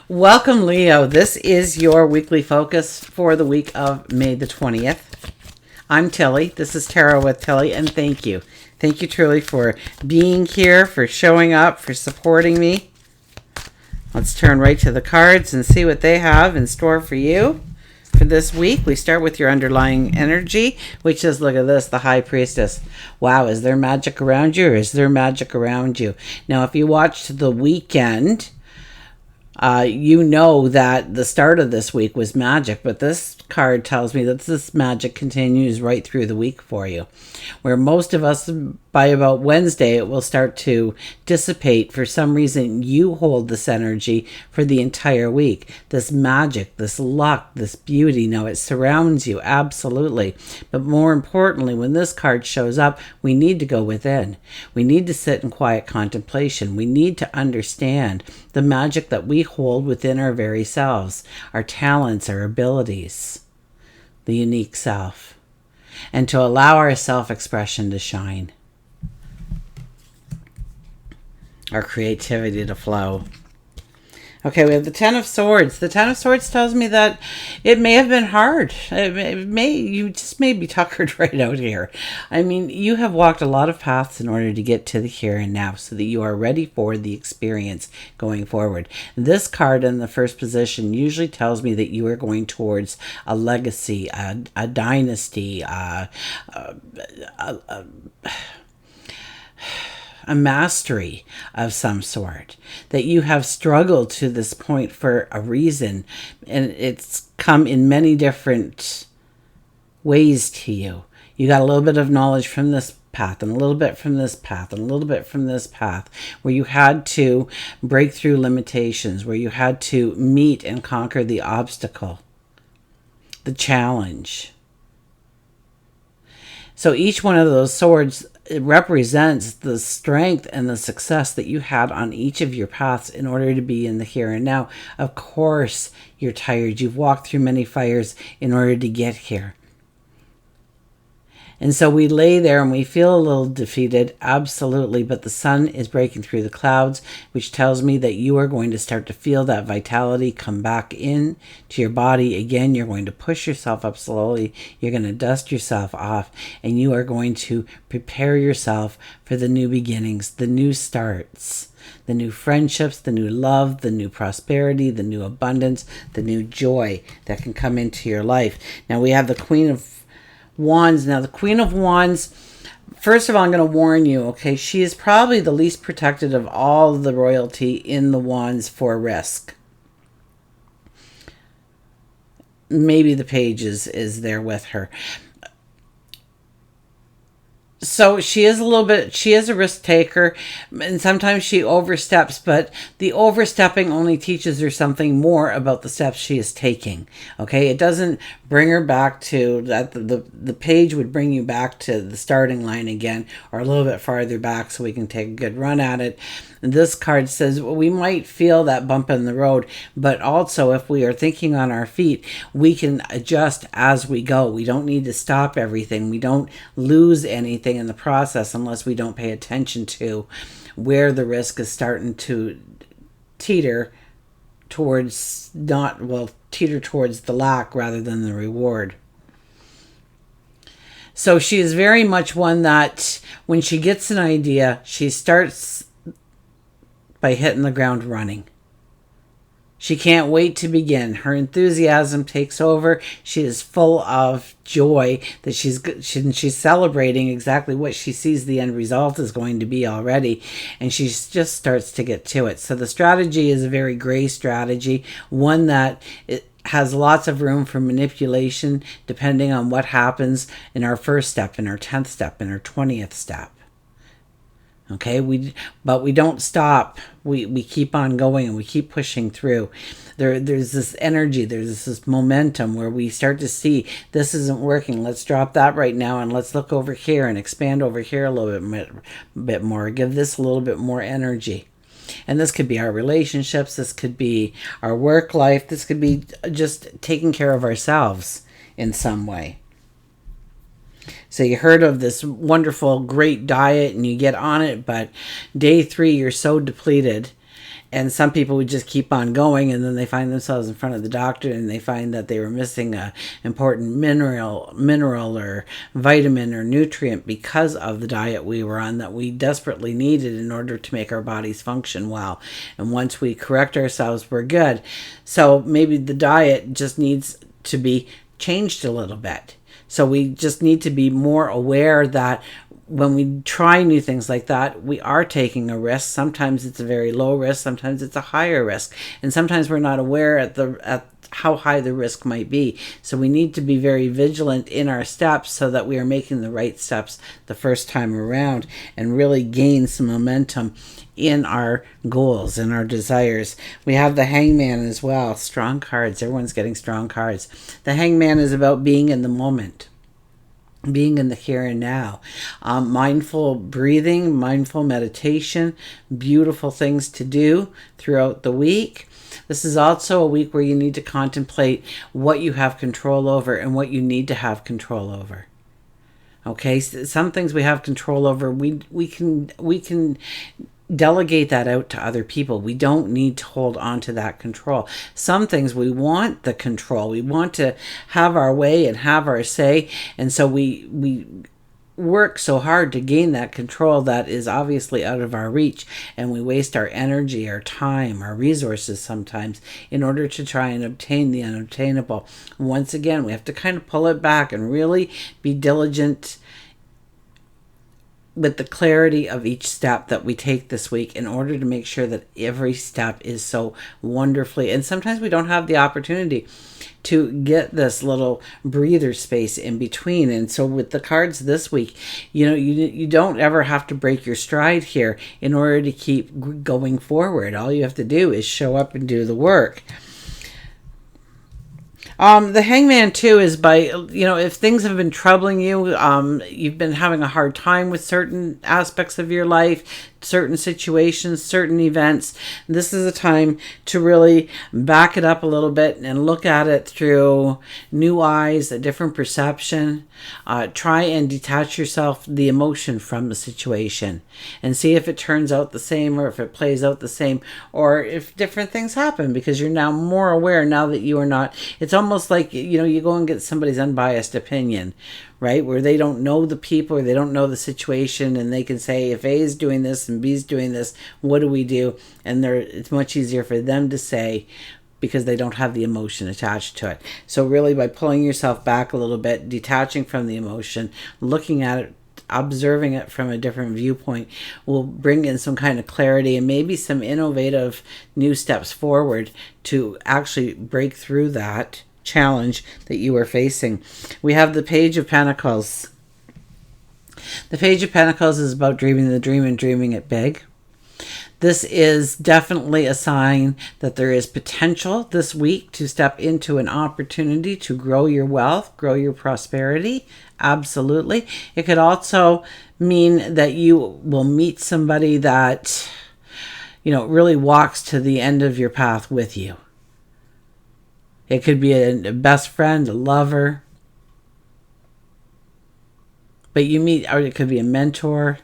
Welcome, Leo. This is your weekly focus for the week of May the 20th. I'm Tilly. This is Tarot with Tilly, and thank you. Thank you truly for being here, for showing up, for supporting me. Let's turn right to the cards and see what they have in store for you for this week. We start with your underlying energy, which is, look at this, the High Priestess. Wow, is there magic around you, or is there magic around you? Now, if you watched the weekend, you know that the start of this week was magic, but this card tells me that this magic continues right through the week for you. Where most of us, by about Wednesday, it will start to dissipate. For some reason, you hold this energy for the entire week. This magic, this luck, this beauty, now it surrounds you, absolutely. But more importantly, when this card shows up, we need to go within. We need to sit in quiet contemplation. We need to understand the magic that we hold within our very selves, our talents, our abilities, the unique self, and to allow our self-expression to shine, our creativity to flow. Okay, we have the Ten of Swords. The Ten of Swords tells me that it may have been hard. You just may be tuckered right out here. I mean, you have walked a lot of paths in order to get to the here and now so that you are ready for the experience going forward. This card in the first position usually tells me that you are going towards a legacy, a dynasty, a mastery of some sort, that you have struggled to this point for a reason, and it's come in many different ways to you. You got a little bit of knowledge from this path, and a little bit from this path, and a little bit from this path, where you had to break through limitations, where you had to meet and conquer the obstacle, the challenge. So each one of those swords, it represents the strength and the success that you had on each of your paths in order to be in the here and now. Of course, you're tired. You've walked through many fires in order to get here. And so we lay there and we feel a little defeated, absolutely, but the sun is breaking through the clouds, which tells me that you are going to start to feel that vitality come back in to your body. Again, you're going to push yourself up slowly. You're going to dust yourself off, and you are going to prepare yourself for the new beginnings, the new starts, the new friendships, the new love, the new prosperity, the new abundance, the new joy that can come into your life. Now we have the Queen of Wands. Now, the Queen of Wands, first of all, I'm going to warn you, okay? She is probably the least protected of all the royalty in the Wands for risk. Maybe the Page is there with her. So she is a risk taker, and sometimes she oversteps, but the overstepping only teaches her something more about the steps she is taking. Okay, it doesn't bring her back to that. The Page would bring you back to the starting line again, or a little bit farther back so we can take a good run at it. And this card says, well, we might feel that bump in the road, but also if we are thinking on our feet, we can adjust as we go. We don't need to stop everything. We don't lose anything in the process unless we don't pay attention to where the risk is starting to teeter towards the lack rather than the reward. So she is very much one that when she gets an idea, she starts by hitting the ground running. She can't wait to begin. Her enthusiasm takes over. She is full of joy that she's celebrating exactly what she sees the end result is going to be already, and she just starts to get to it. So the strategy is a very gray strategy, one that it has lots of room for manipulation depending on what happens in our first step, in our 10th step, in our 20th step. Okay, but we don't stop. We keep on going and we keep pushing through. There's this energy, there's this momentum where we start to see this isn't working. Let's drop that right now and let's look over here and expand over here a little bit more. Give this a little bit more energy. And this could be our relationships. This could be our work life. This could be just taking care of ourselves in some way. So you heard of this wonderful, great diet and you get on it, but day 3, you're so depleted And some people would just keep on going, and then they find themselves in front of the doctor and they find that they were missing a important mineral or vitamin or nutrient because of the diet we were on that we desperately needed in order to make our bodies function well. And once we correct ourselves, we're good. So maybe the diet just needs to be changed a little bit. So we just need to be more aware that when we try new things like that, we are taking a risk. Sometimes it's a very low risk, sometimes it's a higher risk, and sometimes we're not aware at how high the risk might be. So we need to be very vigilant in our steps so that we are making the right steps the first time around and really gain some momentum in our goals and our desires. We have the Hangman as well. Strong cards. Everyone's getting strong cards. The Hangman is about being in the moment, being in the here and now. Mindful breathing, mindful meditation, beautiful things to do throughout the week. This is also a week where you need to contemplate what you have control over and what you need to have control over. Okay, some things we have control over, we can delegate that out to other people. We don't need to hold on to that control. Some things we want the control. We want to have our way and have our say. And so we work so hard to gain that control that is obviously out of our reach. And we waste our energy, our time, our resources sometimes in order to try and obtain the unobtainable. Once again, we have to kind of pull it back and really be diligent with the clarity of each step that we take this week in order to make sure that every step is so wonderfully, and sometimes we don't have the opportunity to get this little breather space in between. And so with the cards this week, you don't ever have to break your stride here in order to keep going forward. All you have to do is show up and do the work. The Hangman too is by, if things have been troubling you, you've been having a hard time with certain aspects of your life, certain situations, certain events. This is a time to really back it up a little bit and look at it through new eyes, a different perception. Try and detach yourself, the emotion from the situation, and see if it turns out the same or if it plays out the same or if different things happen, because you're now more aware now that you are not. It's almost like, you go and get somebody's unbiased opinion, right? Where they don't know the people or they don't know the situation, and they can say, if A is doing this and B is doing this, what do we do? And it's much easier for them to say because they don't have the emotion attached to it. So really, by pulling yourself back a little bit, detaching from the emotion, looking at it, observing it from a different viewpoint, will bring in some kind of clarity and maybe some innovative new steps forward to actually break through that challenge that you are facing. We have the Page of Pentacles. The Page of Pentacles is about dreaming the dream and dreaming it big. This is definitely a sign that there is potential this week to step into an opportunity to grow your wealth, grow your prosperity. Absolutely. It could also mean that you will meet somebody that, really walks to the end of your path with you. It could be a best friend, a lover. But you meet, or it could be a mentor.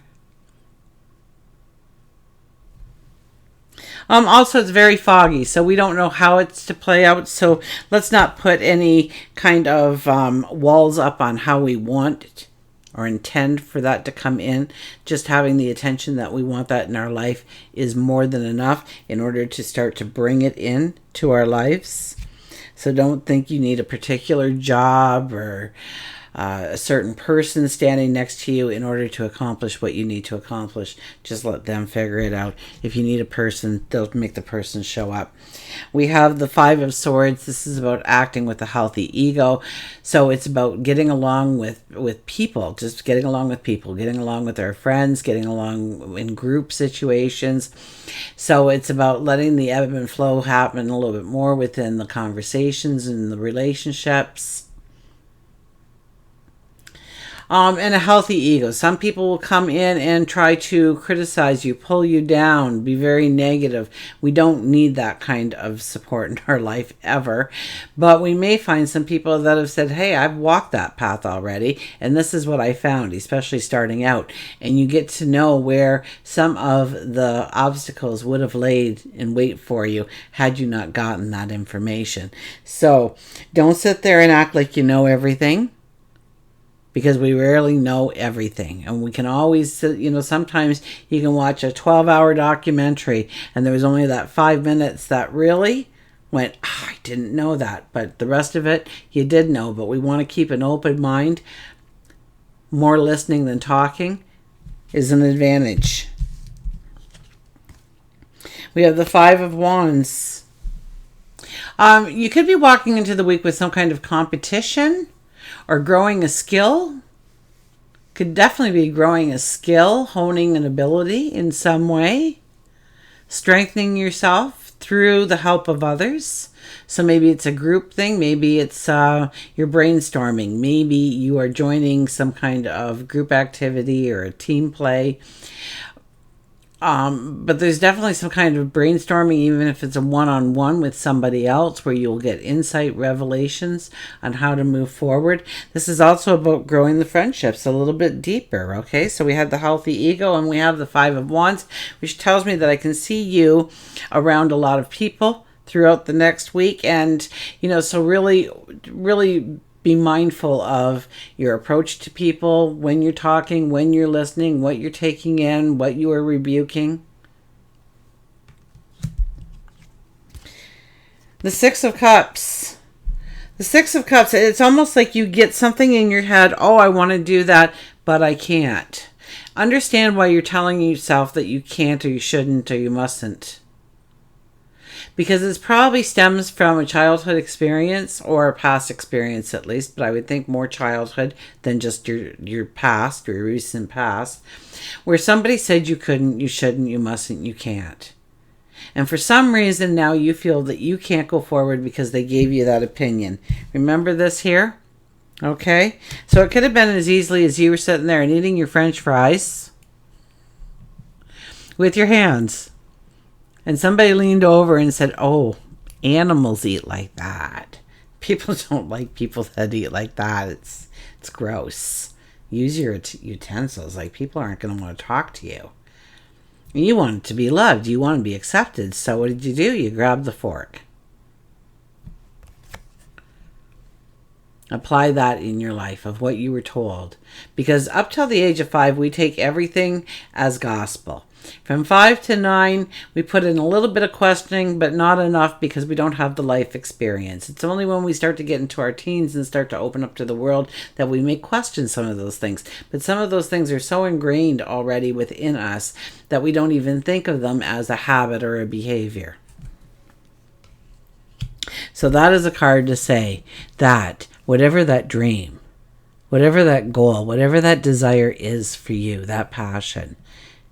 Also, it's very foggy, so we don't know how it's to play out. So let's not put any kind of walls up on how we want it or intend for that to come in. Just having the attention that we want that in our life is more than enough in order to start to bring it in to our lives. So don't think you need a particular job or a certain person standing next to you in order to accomplish what you need to accomplish. Just let them figure it out. If you need a person, they'll make the person show up. We have the Five of Swords. This is about acting with a healthy ego. So it's about getting along with people, just getting along with people, getting along with our friends, getting along in group situations. So it's about letting the ebb and flow happen a little bit more within the conversations and the relationships. And a healthy ego. Some people will come in and try to criticize you, pull you down, be very negative. We don't need that kind of support in our life ever. But we may find some people that have said, hey, I've walked that path already, and this is what I found, especially starting out. And you get to know where some of the obstacles would have laid in wait for you had you not gotten that information. So don't sit there and act like you know everything, because we rarely know everything. And we can always, sometimes you can watch a 12-hour documentary and there was only that 5 minutes that really went, I didn't know that. But the rest of it, you did know. But we want to keep an open mind. More listening than talking is an advantage. We have the Five of Wands. You could be walking into the week with some kind of competition or growing a skill. Could definitely be growing a skill, honing an ability in some way, strengthening yourself through the help of others. So maybe it's a group thing, maybe it's you're brainstorming, maybe you are joining some kind of group activity or a team play. But there's definitely some kind of brainstorming, even if it's a one-on-one with somebody else, where you'll get insight, revelations on how to move forward. This is also about growing the friendships a little bit deeper, okay? So we have the healthy ego and we have the Five of Wands, which tells me that I can see you around a lot of people throughout the next week. And, so really, really be mindful of your approach to people when you're talking, when you're listening, what you're taking in, what you are rebuking. The Six of Cups. The Six of Cups, it's almost like you get something in your head, oh, I want to do that, but I can't. Understand why you're telling yourself that you can't or you shouldn't or you mustn't. Because it probably stems from a childhood experience or a past experience at least, but I would think more childhood than just your past or your recent past, where somebody said you couldn't, you shouldn't, you mustn't, you can't. And for some reason now you feel that you can't go forward because they gave you that opinion. Remember this here? Okay? So it could have been as easily as you were sitting there and eating your French fries with your hands. And somebody leaned over and said, oh, animals eat like that. People don't like people that eat like that. It's gross. Use your utensils. Like, people aren't going to want to talk to you. You want to be loved. You want to be accepted. So what did you do? You grabbed the fork. Apply that in your life of what you were told. Because up till the age of 5, we take everything as gospel. From 5 to 9, we put in a little bit of questioning, but not enough because we don't have the life experience. It's only when we start to get into our teens and start to open up to the world that we may question some of those things. But some of those things are so ingrained already within us that we don't even think of them as a habit or a behavior. So that is a card to say that whatever that dream, whatever that goal, whatever that desire is for you, that passion,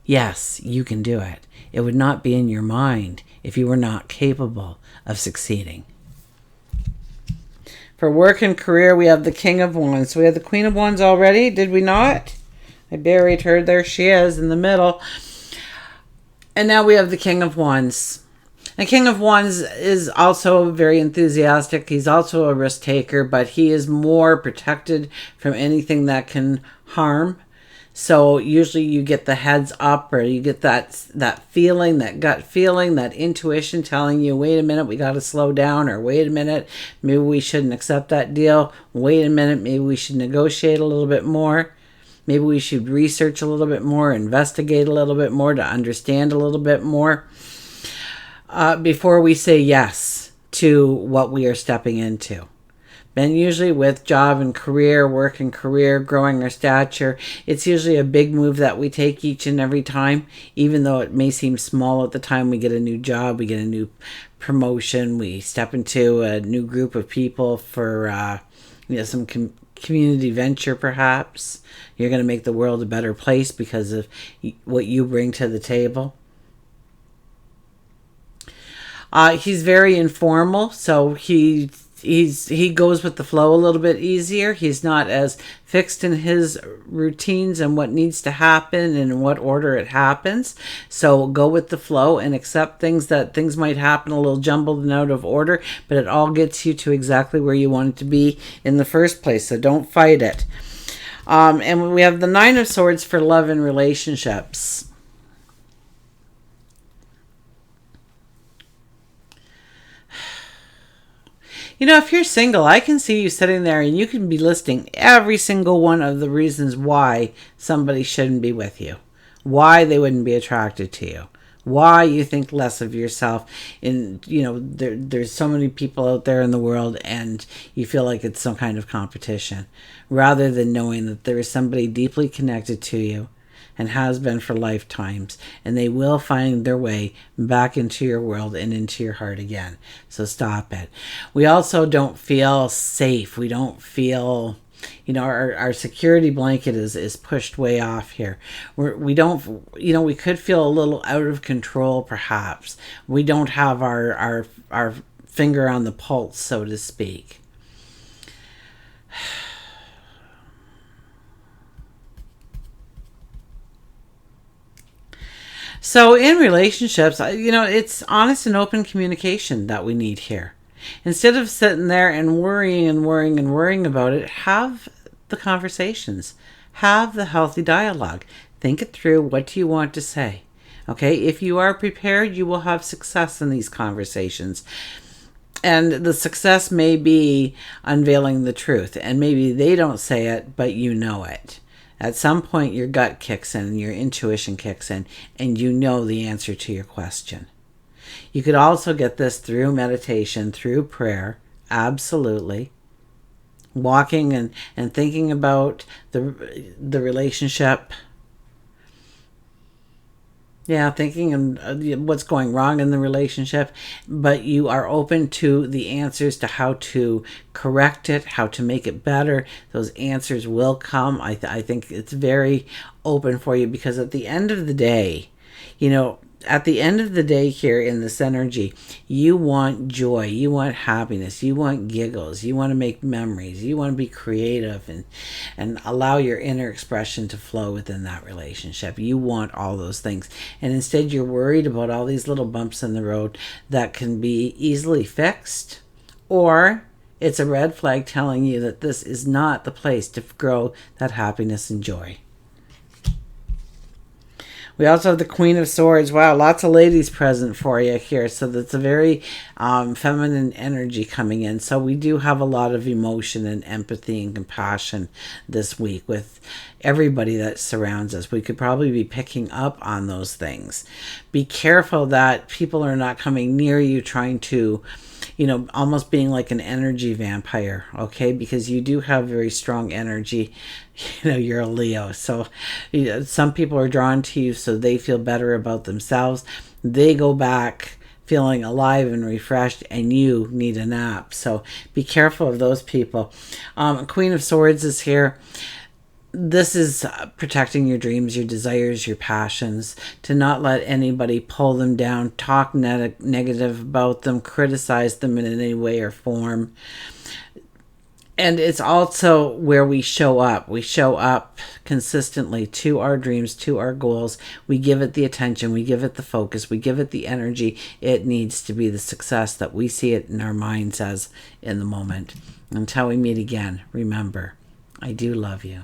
yes, you can do it. It would not be in your mind if you were not capable of succeeding. For work and career, we have the King of Wands. So we have the Queen of Wands already, did we not? I buried her. There she is in the middle. And now we have the King of Wands. The King of Wands is also very enthusiastic. He's also a risk taker, but he is more protected from anything that can harm. So usually you get the heads up, or you get that feeling, that gut feeling, that intuition telling you, wait a minute, we got to slow down, or wait a minute, maybe we shouldn't accept that deal. Wait a minute, maybe we should negotiate a little bit more. Maybe we should research a little bit more, investigate a little bit more to understand a little bit more before we say yes to what we are stepping into. And usually with job and career, work and career, growing our stature, it's usually a big move that we take each and every time, even though it may seem small at the time. We get a new job, we get a new promotion, we step into a new group of people for some community venture perhaps. You're going to make the world a better place because of what you bring to the table. He's very informal, so he he goes with the flow a little bit easier. He's not as fixed in his routines and what needs to happen and in what order it happens. So go with the flow and accept things might happen a little jumbled and out of order, but it all gets you to exactly where you want it to be in the first place. So don't fight it. And we have the Nine of Swords for love and relationships. You know, if you're single, I can see you sitting there and you can be listing every single one of the reasons why somebody shouldn't be with you, why they wouldn't be attracted to you, why you think less of yourself. And, you know, there's so many people out there in the world and you feel like it's some kind of competition, rather than knowing that there is somebody deeply connected to you and has been for lifetimes, and they will find their way back into your world and into your heart again. So stop it. We also don't feel safe. We don't feel, you know, our security blanket is pushed way off here. We don't, you know, we could feel a little out of control perhaps. We don't have our finger on the pulse, so to speak. So in relationships, you know, it's honest and open communication that we need here. Instead of sitting there and worrying about it, have the conversations. Have the healthy dialogue. Think it through. What do you want to say? Okay, if you are prepared, you will have success in these conversations. And the success may be unveiling the truth. And maybe they don't say it, but you know it. At some point, your gut kicks in and your intuition kicks in, and you know the answer to your question. You could also get this through meditation, through prayer, absolutely. Walking and thinking about the relationship. Yeah, thinking of what's going wrong in the relationship, but you are open to the answers to how to correct it, how to make it better. Those answers will come. I think it's very open for you, because at the end of the day, you know, at the end of the day here in this energy, you want joy, you want happiness, you want giggles, you want to make memories, you want to be creative and allow your inner expression to flow within that relationship. You want all those things. And instead you're worried about all these little bumps in the road that can be easily fixed, or it's a red flag telling you that this is not the place to grow that happiness and joy. We also have the Queen of Swords. Wow, lots of ladies present for you here. So that's a very feminine energy coming in. So we do have a lot of emotion and empathy and compassion this week with everybody that surrounds us. We could probably be picking up on those things. Be careful that people are not coming near you trying to, you know, almost being like an energy vampire, okay? Because you do have very strong energy. You know, you're a Leo. So you know, some people are drawn to you so they feel better about themselves. They go back feeling alive and refreshed, and you need a nap. So be careful of those people. Queen of Swords is here. This is protecting your dreams, your desires, your passions, to not let anybody pull them down, talk negative about them, criticize them in any way or form. And it's also where we show up. We show up consistently to our dreams, to our goals. We give it the attention, we give it the focus, we give it the energy it needs to be the success that we see it in our minds as in the moment. Until we meet again, remember, I do love you.